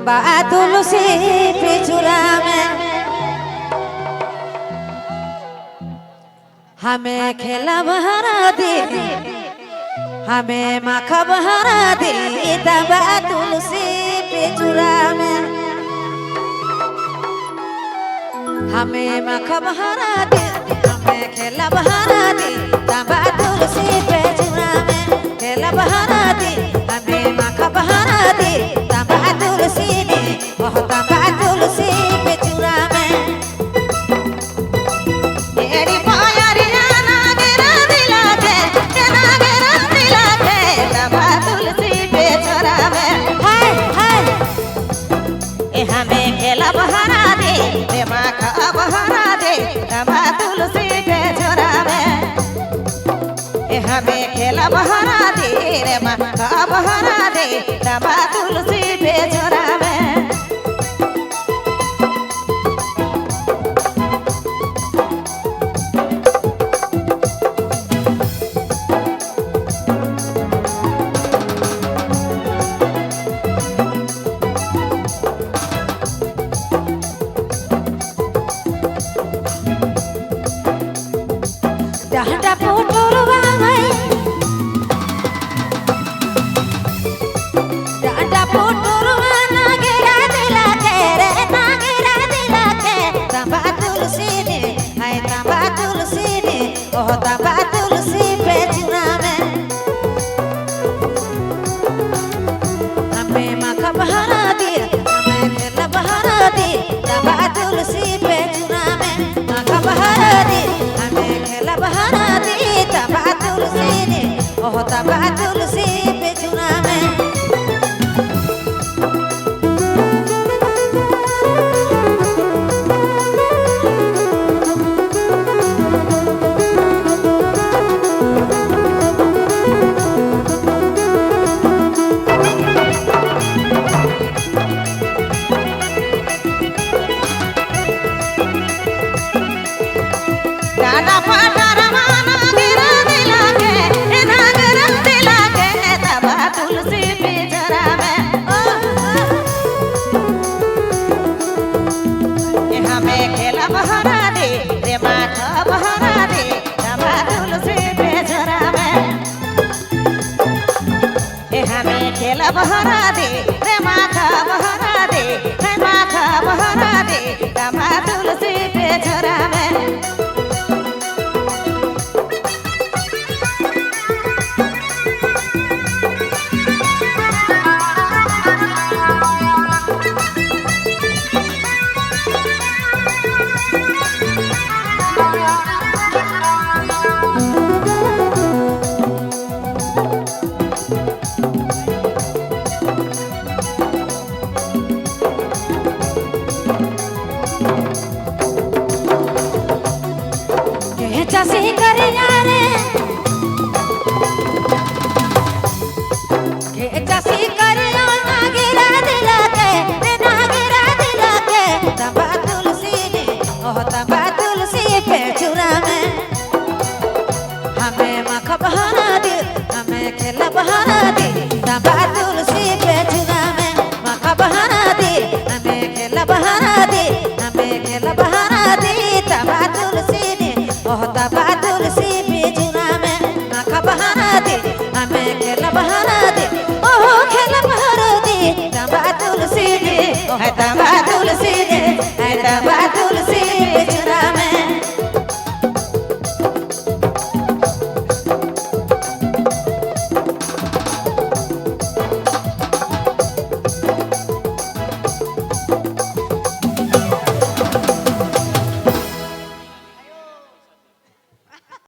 तंबा तुलसी पिछुरा में हमें खेला बहरा दे, हमें माखा बहरा दे, तंबा तुलसी पिछुरा में हमें माखा बहरा दे, हमें खेला बहरा दे, तंबा तुलसी पिछुरा में खेला बहरा दे, हमें माखा बहरा दे, तंबा तुलसी ने बहुत तंबा तुलसी पिछुरा में तेरी पायरिया नागेरा दिला के तंबा तुलसी पिछुरा में हाय हाय ए हमें खेला बहरा दे रे माखा बहरा दे तंबा तुलसी पिछुरा में ए हमें खेला बहरा दे रे माखा बहरा दे तंबा तुलसी पिछुरा में डांडा पोटोरवा में डांडा पोटोरवा नागेरा दिला के रे नागेरा दिला के तंबा तुलसी ने हाय तंबा तुलसी ने ओह तंबा तुलसी पिछुरा में हमें माखा बहरा दे, हमें खेला बहरा दे, तंबा तुलसी पिछुरा में माखा बहरा दे, हमें खेला बहरा दे, तंबा तुलसी ने ओह तंबा तुलसी पिछुरा में डांडा पाटरवा नागेरा दिला के नागेरा दिला के तंबा तुलसी पिछुरा में ए हमें खेला बहरा दे रे माखा बहरा दे तंबा तुलसी पिछुरा में ए हमें खेला बहरा दे रे माखा बहरा दे हे माखा बहरा दे तंबा तुलसी पिछुरा में के चासी करिया रे के चासी करिया नागेरा दिला के रे नागेरा दिला के तंबा तुलसी ने ओह तंबा तुलसी पिछुरा में हमें माखा बहरा दे, हमें खेला बहरा दे, तंबा तुलसी पिछुरा में माखा बहरा दे, हमें खेला बहरा दे, हमें खेला बहरा दे, तंबा तुलसी ने ओह तंबा तुलसी पिछुरा में माखा बहरा दे, हमें खेला बहरा दे, ओह खेला बहरा दे, तंबा तुलसी ने ओह तंबा